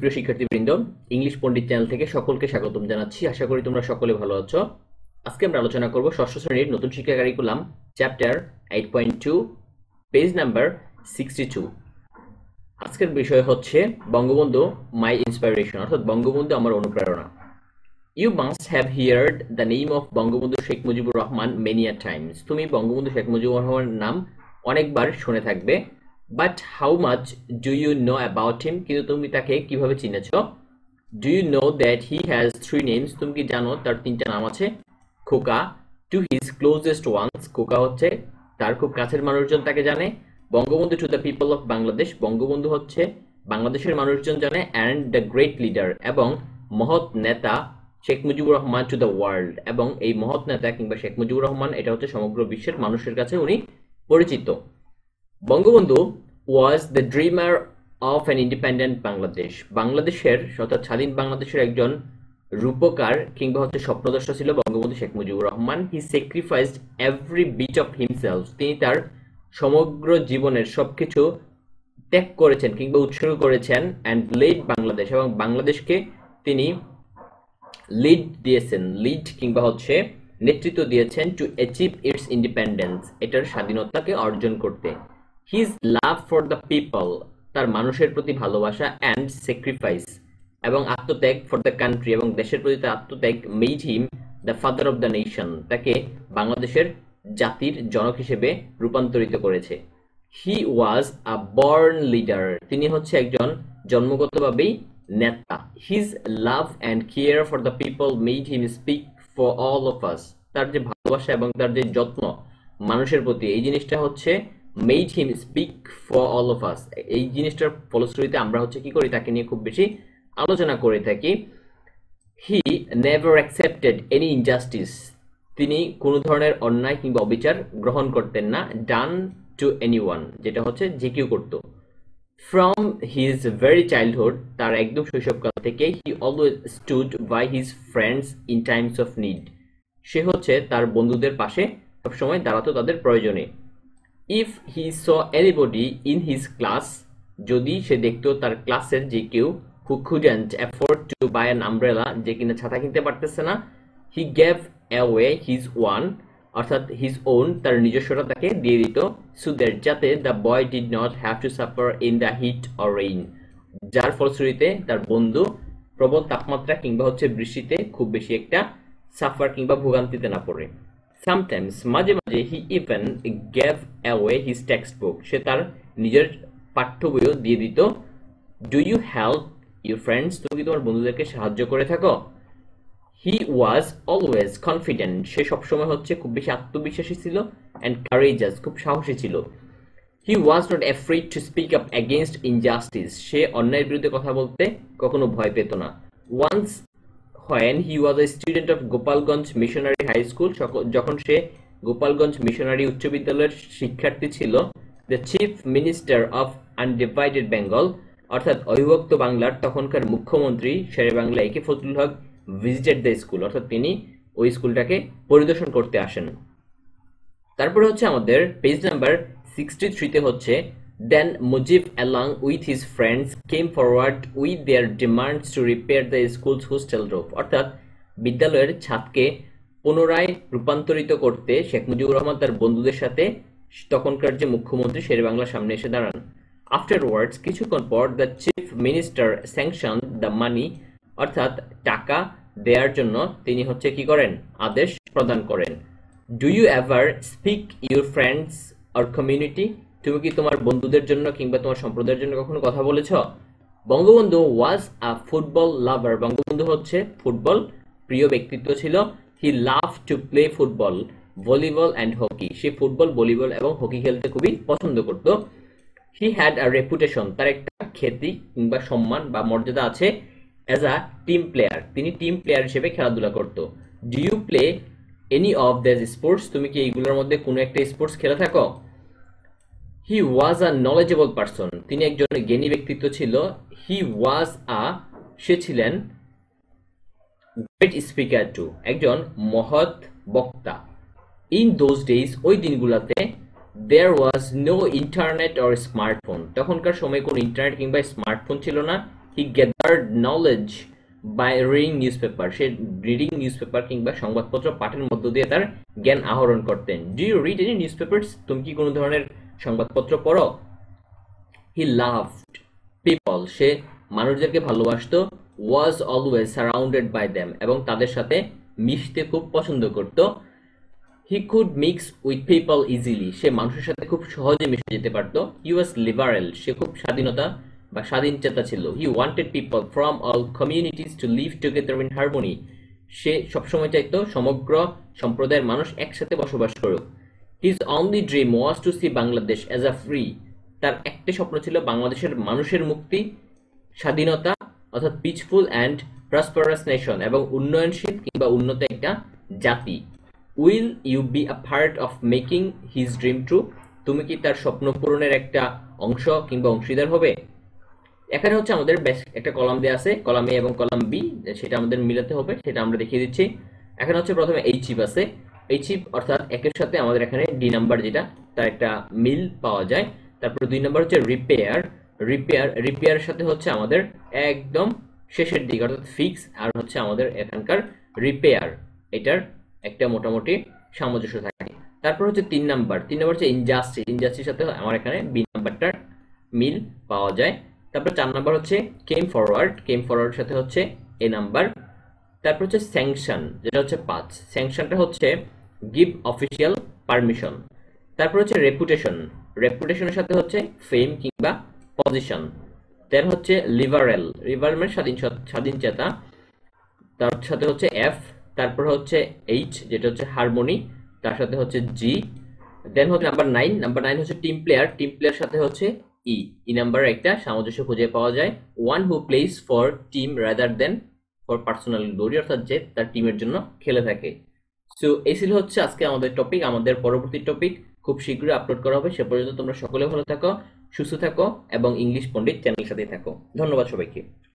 সুপ্রিয় শিক্ষার্থীবৃন্দ, ইংলিশ পণ্ডিত চ্যানেল থেকে সকলকে স্বাগতম জানাচ্ছি। আশা করি তোমরা সকলে ভালো আছো। আজকে আমরা আলোচনা করব ষষ্ঠ শ্রেণীর নতুন শিক্ষা কারিকুলাম চ্যাপ্টার 8.2 পেজ নাম্বার 62। আজকের বিষয় হচ্ছে বঙ্গবন্ধু মাই ইন্সপিরেশন, অর্থাৎ বঙ্গবন্ধু আমার অনুপ্রেরণা। You must have heard the name of Bangabandhu Sheikh Mujibur Rahman many a times. তুমি বঙ্গবন্ধু শেখ মুজিবুর রহমানের নাম অনেকবার শুনে থাকবে। But how much do you know about him, কিন্তু তুমি তাকে কিভাবে চিনেছ? Do you know that he has 3 names, তুমি কি জানো তার 3টা নাম আছে? খোকা, টু হিজ ক্লোজেস্ট ওয়ান্স, খোকা হচ্ছে তার খুব কাছের মানুষজন তাকে জানে। Bangabandhu to the people of Bangladesh, Bangabandhu হচ্ছে বাংলাদেশের মানুষজন জানে। অ্যান্ড দ্য গ্রেট লিডার, এবং মহৎ নেতা Sheikh Mujibur Rahman to the world, এবং এই মহৎ নেতা কিংবা শেখ মুজিবুর রহমান এটা হচ্ছে সমগ্র বিশ্বের মানুষের কাছে উনি পরিচিত। Bangabandhu was the dreamer of an independent Bangladesh, বাংলাদেশের অর্থাৎ স্বাধীন বাংলাদেশের একজন রূপকার কিংবা হচ্ছে স্বপ্নদ্রষ্টা ছিল Bangabandhu Sheikh Mujibur Rahman. He sacrificed every bit of himself, তিনি তার সমগ্র জীবনের সবকিছু ত্যাগ করেছেন কিংবা উৎসর্গ করেছেন। অ্যান্ড লিড বাংলাদেশ, এবং বাংলাদেশকে তিনি লিড দিয়েছেন, লিড কিংবা হচ্ছে নেতৃত্ব দিয়েছেন টু অ্যাচিভ ইটস ইন্ডিপেন্ডেন্স, এটার স্বাধীনতাকে অর্জন করতে। His love for the people, তার মানুষের প্রতি ভালোবাসা। অ্যান্ড স্যাক্রিফাইস, এবং আত্মত্যাগ ফর দ্য কান্ট্রি, এবং দেশের প্রতি তার আত্মত্যাগ। Made him the father of the nation, তাকে বাংলাদেশের জাতির জনক হিসেবে রূপান্তরিত করেছে। হি ওয়াজ আ বর্ন লিডার, তিনি হচ্ছে একজন জন্মগতভাবেই নেতা। His love and care for the people made him speak for all of us, তার যে ভালোবাসা এবং তার যে যত্ন মানুষের প্রতি, এই জিনিসটা হচ্ছে made him speak for all of us. এই জিনিসটার ফলশ্রুতিতে আমরা হচ্ছে কি করি, তাকে নিয়ে খুব বেশি আলোচনা করে থাকি। He never accepted any injustice, তিনি কোনো ধরনের অন্যায় কিংবা অবিচার গ্রহণ করতেন না। ডান টু এনিওয়ান, যেটা হচ্ছে যে কেউ করতো। ফ্রম হিজ ভেরি চাইল্ডহুড, তার একদম শৈশবকাল থেকে, he always stood by his friends in times of need, সে হচ্ছে তার বন্ধুদের পাশে সবসময় দাঁড়াতো তাদের প্রয়োজনে। If he saw anybody in his class, যদি সে দেখতো তার ক্লাসের যে কেউ who couldn't afford to buy an umbrella, যে কিনা ছাতা কিনতে পারতেছে না, he gave away his one, অর্থাৎ হিজ ওন, তার নিজস্বটা তাকে দিয়ে দিত। সো দ্যাট, যাতে the boy did not have to suffer in the heat or rain, যার ফলশ্রুতিতে তার বন্ধু প্রবল তাপমাত্রা কিংবা হচ্ছে বৃষ্টিতে খুব বেশি একটা সাফার কিংবা ভোগান্তিতে না পড়ে। সামটাইমস, মাঝে মাঝে, he even gave away his textbook, সে তার নিজের পাঠ্য বইও দিয়ে দিত। Do you help your friends, তুমি কি তোমার বন্ধুদেরকে সাহায্য করে থাকো? হি ওয়াজ অলওয়েজ কনফিডেন্ট, সে সবসময় হচ্ছে খুব বেশি আত্মবিশ্বাসী ছিল। অ্যান্ড কারেজাস, খুব সাহসী ছিল। He was not afraid to speak up against injustice, সে অন্যায়ের বিরুদ্ধে কথা বলতে কখনো ভয় পেত না। Once when he was a student of Gopalganj missionary high school, যখন সে গোপালগঞ্জ মিশনারি উচ্চ বিদ্যালয়ের শিক্ষার্থী ছিল, the chief minister of undivided Bengal, অর্থাৎ অবিভক্ত বাংলার তখনকার মুখ্যমন্ত্রী Sher-e-Bangla A K Fazlul Huq visited the school, অর্থাৎ তিনি ওই স্কুলটাকে পরিদর্শন করতে আসেন। তারপরে হচ্ছে আমাদের পেজ নাম্বার 63-তে হচ্ছে Then Mujib along with his friends came forward with their demands to repair the school's hostel roof, অর্থাৎ বিদ্যালয়ের ছাদকে পুনরায় রূপান্তরিত করতে শেখ মুজিবুর রহমান তার বন্ধুদের সাথে তখনকার যে মুখ্যমন্ত্রী শেরেবাংলার সামনে এসে দাঁড়ান। আফটারওয়ার্ডস, কিছুক্ষণ পর, the chief minister sanction the money, অর্থাৎ টাকা দেওয়ার জন্য তিনি হচ্ছে কি করেন, আদেশ প্রদান করেন। Do you ever speak your friends or community, তুমি কি তোমার বন্ধুদের জন্য কিংবা তোমার সম্প্রদায়ের জন্য কখনো কথা বলেছ? Bangabandhu was a football lover, Bangabandhu হচ্ছে ফুটবল প্রিয় ব্যক্তিত্ব ছিল। He love to play football, volleyball and hockey, সে ফুটবল, ভলিবল এবং হকি খেলতে খুবই পছন্দ করত। হি হ্যাড আ রেপুটেশন, তার একটা খ্যাতি কিংবা সম্মান বা মর্যাদা আছে। অ্যাজ আ টিম প্লেয়ার, তিনি টিম প্লেয়ার হিসেবে খেলাধুলা করত। Do you play any of the sports, তুমি কি এইগুলোর মধ্যে কোনো একটা স্পোর্টস খেলে থাকো? হি ওয়াজ আ নলেজেবল পারসন, তিনি একজন জ্ঞানী ব্যক্তিত্ব ছিল। হি ওয়াজ আ, সে ছিলেন গ্রেট স্পিকার টু, একজন মহৎ বক্তা। ইন দোজ ডেজ, ওই দিনগুলোতে, there was no internet or smartphone, তখনকার সময় কোনো ইন্টারনেট কিংবা স্মার্টফোন ছিল না। He gathered knowledge by reading newspaper, সে রিডিং নিউজ পেপার কিংবা সংবাদপত্র পাঠের মধ্য দিয়ে তার জ্ঞান আহরণ করতেন। Do you read any newspapers, তুমি কি কোনো ধরনের সংবাদপত্র পড়ো? হি লাভড পিপল, সে মানুষদেরকে ভালোবাসতো। Was always surrounded by them, এবং তাদের সাথে মিশতে খুব পছন্দ করত। He could mix with people easily, সে মানুষের সাথে খুব সহজে মিশে যেতে পারতো। হি ওয়াজ লিবারেল, সে খুব স্বাধীনতা বা স্বাধীনচেতা ছিল। He wanted people from all communities to live together in harmony, সে সবসময় চাইতো সমগ্র সম্প্রদায়ের মানুষ একসাথে বসবাস করুক। His only dream was to see Bangladesh as a free, তার একটা স্বপ্ন ছিল বাংলাদেশের মানুষের মুক্তি, স্বাধীনতা, অর্থাৎ পিসফুল অ্যান্ড প্রসপারাস নেশন, এবং উন্নয়নশীল কিংবা উন্নত একটা জাতি। Will you be a part of making his dream true, তুমি কি তার স্বপ্ন পূরণের একটা অংশ কিংবা অংশীদার হবে? এখানে হচ্ছে আমাদের বেশ একটা কলাম দেওয়া আছে, কলাম এ এবং কলাম বি, সেটা আমাদের মিলাতে হবে, সেটা আমরা দেখিয়ে দিচ্ছি। এখানে হচ্ছে প্রথমে এইচিপ আছে, এইচিপ অর্থাৎ একের সাথে আমাদের এখানে ডি নাম্বার যেটা, তার একটা মিল পাওয়া যায়। তারপরে 2 নাম্বার হচ্ছে রিপেয়ার, রিপেয়ারের সাথে হচ্ছে আমাদের একদম শেষের দিকে অর্থাৎ ফিক্স, আর হচ্ছে আমাদের এখানকার রিপেয়ার, এটার একটা মোটামুটি সামঞ্জস্য থাকে। তারপর হচ্ছে 3 নাম্বার হচ্ছে ইনজাস্টিস, ইনজাস্টিসের সাথে আমার এখানে বি নাম্বারটার মিল পাওয়া যায়। তারপর 4 নাম্বার হচ্ছে কেম ফরওয়ার্ড, কেম ফরওয়ার্ডের সাথে হচ্ছে এ নাম্বার। তারপর হচ্ছে স্যাংশন, যেটা হচ্ছে 5, স্যাংশনটা হচ্ছে গিভ অফিসিয়াল পারমিশন। তারপর হচ্ছে রেপুটেশন, রেপুটেশনের সাথে হচ্ছে ফেম কিংবা পজিশন। দেন হচ্ছে লিবারেল, লিবারেল মানে স্বাধীনচেতা, তার সাথে হচ্ছে এফ। তারপর হচ্ছে এইচ, যেটা হচ্ছে হারমোনি, তার সাথে হচ্ছে জি। দেন হচ্ছে নাম্বার 9 হচ্ছে টিম প্লেয়ার, টিম প্লেয়ার সাথে হচ্ছে ই। ই নাম্বারের একটা সামঞ্জস্য খুঁজে পাওয়া যায়। One who place for team rather than for personal glory, অর্থাৎ যে তার টিমের জন্য খেলে থাকে। সো এই ছিল হচ্ছে আজকে আমাদের টপিক। আমাদের পরবর্তী টপিক খুব শীঘ্রই আপলোড করা হবে। সে পর্যন্ত তোমরা সকলে ভালো থাকো, সুস্থ থাকো এবং ইংলিশ পণ্ডিত চ্যানেলের সাথে থাকো। ধন্যবাদ সবাইকে।